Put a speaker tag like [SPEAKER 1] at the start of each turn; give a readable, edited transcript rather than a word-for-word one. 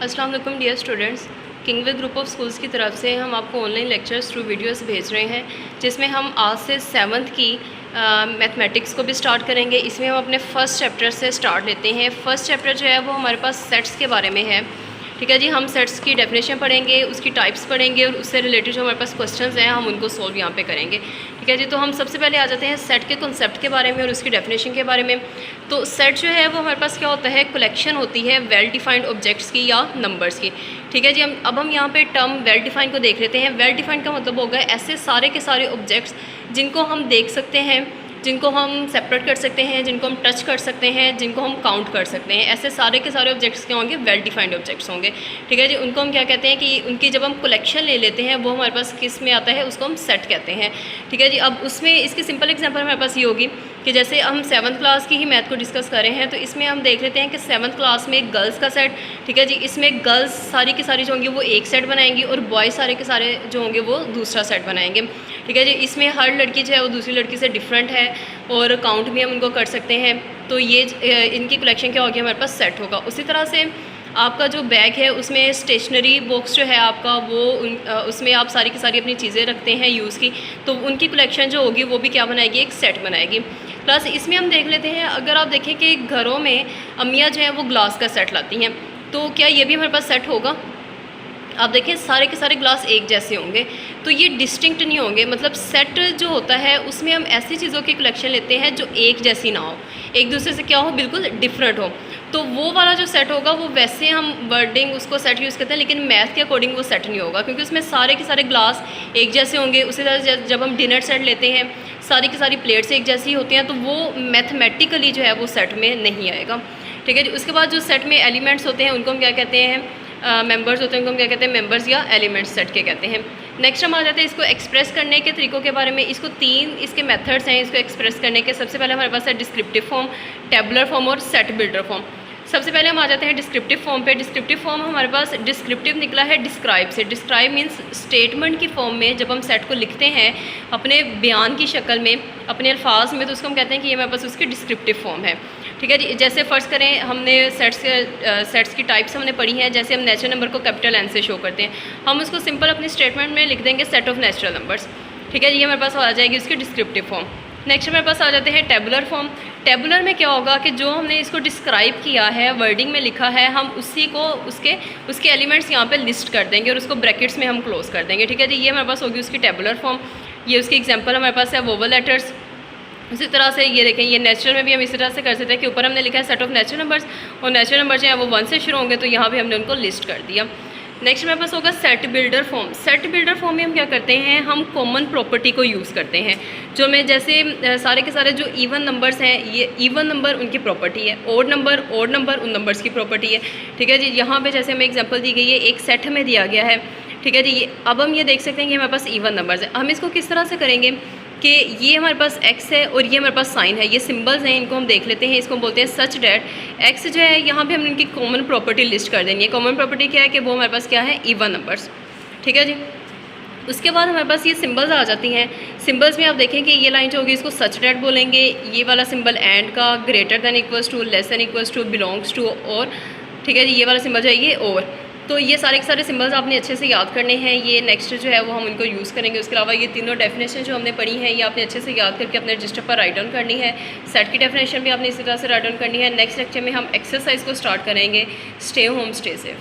[SPEAKER 1] अस्सलाम वालेकुम dear students. Kingway group of schools की तरफ से हम आपको ऑनलाइन लेक्चर्स थ्रू वीडियोस भेज रहे हैं, जिसमें हम आज से 7th की मैथमेटिक्स को भी स्टार्ट करेंगे। इसमें हम अपने फ़र्स्ट चैप्टर से स्टार्ट लेते हैं। फ़र्स्ट चैप्टर जो है वो हमारे पास सेट्स के बारे में है। ठीक है जी, हम सेट्स की डेफिनेशन पढ़ेंगे, उसकी टाइप्स पढ़ेंगे और उससे रिलेटेड जो हमारे पास क्वेश्चंस हैं हम उनको सॉल्व यहाँ पे करेंगे। ठीक है जी, तो हम सबसे पहले आ जाते हैं सेट के कॉन्सेप्ट के बारे में और उसकी डेफिनेशन के बारे में। तो सेट जो है वो हमारे पास क्या होता है, कलेक्शन होती है वेल डिफाइंड ऑब्जेक्ट्स की या नंबर्स की। ठीक है जी, अब हम यहाँ पे टर्म वेल डिफाइंड को देख लेते हैं। वेल डिफाइंड का मतलब होगा ऐसे सारे के सारे ऑब्जेक्ट्स जिनको हम देख सकते हैं, जिनको हम सेपरेट कर सकते हैं, जिनको हम टच कर सकते हैं, जिनको हम काउंट कर सकते हैं। ऐसे सारे के सारे ऑब्जेक्ट्स क्या होंगे, वेल डिफाइंड ऑब्जेक्ट्स होंगे। ठीक है जी, उनको हम क्या कहते हैं कि उनकी जब हम कलेक्शन ले लेते हैं वो हमारे पास किस में आता है, उसको हम सेट कहते हैं। ठीक है जी, अब उसमें इसकी सिंपल एग्जांपल हमारे पास ये होगी कि जैसे हम 7th क्लास की ही मैथ को डिस्कस कर रहे हैं, तो इसमें हम देख लेते हैं कि 7th क्लास में गर्ल्स का सेट। ठीक है जी, इसमें गर्ल्स सारी की सारी जो होंगी वो एक सेट बनाएंगी और बॉयज़ सारे के सारे जो होंगे वो दूसरा सेट बनाएंगे। ठीक है जी, इसमें हर लड़की जो है वो दूसरी लड़की से डिफरेंट है और काउंट भी हम उनको कर सकते हैं। तो ये इनकी कलेक्शन क्या होगी, हमारे पास सेट होगा। उसी तरह से आपका जो बैग है उसमें स्टेशनरी बॉक्स जो है आपका वो उसमें आप सारी की सारी अपनी चीज़ें रखते हैं यूज़ की, तो उनकी कलेक्शन जो होगी वो भी क्या बनाएगी, एक सेट बनाएगी। प्लस इसमें हम देख लेते हैं, अगर आप देखें कि घरों में अम्मियाँ जो हैं वो ग्लास का सेट लाती हैं, तो क्या ये भी हमारे पास सेट होगा। आप देखें सारे के सारे ग्लास एक जैसे होंगे, तो ये डिस्टिंक्ट नहीं होंगे। मतलब सेट जो होता है उसमें हम ऐसी चीज़ों की कलेक्शन लेते हैं जो एक जैसी ना हो, एक दूसरे से क्या हो, बिल्कुल डिफरेंट हो। तो वो वाला जो सेट होगा वो वैसे हम वर्डिंग उसको सेट यूज़ करते हैं, लेकिन मैथ के अकॉर्डिंग वो सेट नहीं होगा, क्योंकि उसमें सारे के सारे ग्लास एक जैसे होंगे। उसी तरह जब हम डिनर सेट लेते हैं, सारी की सारी प्लेट्स एक जैसी होती हैं, तो वो मैथमेटिकली जो है वो सेट में नहीं आएगा। ठीक है जी, उसके बाद जो सेट में एलिमेंट्स होते हैं उनको हम क्या कहते हैं, मेंबर्स होते हैं, उनको हम क्या कहते हैं, मेंबर्स या एलिमेंट्स सेट के कहते हैं। नेक्स्ट हम आ जाते हैं इसको एक्सप्रेस करने के तरीकों के बारे में। इसको 3 इसके मेथड्स हैं इसको एक्सप्रेस करने के। सबसे पहले हमारे पास है डिस्क्रिप्टिव फॉर्म, टेबुलर फॉर्म और सेट बिल्डर फॉर्म। सबसे पहले हम आ जाते हैं डिस्क्रिप्टिव फॉर्म पे। डिस्क्रिप्टिव फॉर्म हमारे पास डिस्क्रिप्टिव निकला है डिस्क्राइब से। डिस्क्राइब मीन्स स्टेटमेंट की फॉर्म में जब हम सेट को लिखते हैं अपने बयान की शक्ल में, अपने अल्फाज में, तो उसको हम कहते हैं कि ये हमारे पास उसकी डिस्क्रिप्टिव फॉर्म है। ठीक है जी, जैसे फ़र्ज़ करें हमने सेट्स की टाइप्स हमने पढ़ी हैं। जैसे हम नेचुरल नंबर को कैपिटल एन से शो करते हैं, हम उसको सिंपल अपनी स्टेटमेंट में लिख देंगे सेट ऑफ नेचुरल नंबर्स। ठीक है जी, ये हमारे पास आ जाएगी उसकी डिस्क्रिप्टिव फॉर्म। नेक्स्ट हमारे पास आ जाते हैं टेबुलर फॉर्म। टेबुलर में क्या होगा कि जो हमने इसको डिस्क्राइब किया है, वर्डिंग में लिखा है, हम उसी को उसके एलिमेंट्स यहाँ पे लिस्ट कर देंगे और उसको ब्रैकेट्स में हम क्लोज कर देंगे। ठीक है जी, ये हमारे पास होगी उसकी टेबुलर फॉर्म। ये उसकी एग्जांपल हमारे पास है वोवल लेटर्स। उसी तरह से ये देखें, ये नेचुरल में भी हम इसी तरह से कर सकते हैं कि ऊपर हमने लिखा है सेट ऑफ नेचुरल नंबर्स और नेचुरल नंबर जो है वो 1 से शुरू होंगे, तो यहाँ भी हमने उनको लिस्ट कर दिया। नेक्स्ट मेरे पास होगा set builder form. Set builder form में हम क्या करते हैं, हम कॉमन प्रॉपर्टी को यूज़ करते हैं। जो मैं जैसे सारे के सारे जो इवन नंबर्स हैं, ये इवन नंबर उनकी प्रॉपर्टी है, ओड नंबर उन नंबर्स की प्रॉपर्टी है। ठीक है जी, यहाँ पे जैसे हमें एग्जांपल दी गई है, एक सेट में दिया गया है। ठीक है जी, अब हम ये देख सकते हैं कि हमारे पास इवन नंबर्स है। हम इसको किस तरह से करेंगे कि ये हमारे पास x है और ये हमारे पास साइन है, ये सिंबल्स हैं, इनको हम देख लेते हैं। इसको हम बोलते हैं सच डैट x जो है यहाँ पे हमने इनकी कॉमन प्रॉपर्टी लिस्ट कर देनी है। कॉमन प्रॉपर्टी क्या है कि वो हमारे पास क्या है, इवन नंबर्स। ठीक है जी, उसके बाद हमारे पास ये सिंबल्स आ जाती हैं। सिंबल्स में आप देखें कि ये लाइन जो होगी इसको सच डैट बोलेंगे। ये वाला सिंबल एंड का, greater than equals to, less than equals to, belongs to और। ठीक है जी, ये वाला सिंबल जो है ये और। तो ये सारे के सारे सिंबल्स आपने अच्छे से याद करने हैं। ये नेक्स्ट जो है वो हम इनको यूज़ करेंगे। उसके अलावा ये तीनों डेफिनेशन जो हमने पढ़ी हैं ये आपने अच्छे से याद करके अपने रजिस्टर पर राइट डाउन करनी है। सेट की डेफिनेशन भी आपने इसी तरह से राइट डाउन करनी है। नेक्स्ट लेक्चर में हम एक्सरसाइज को स्टार्ट करेंगे। Stay home, stay safe.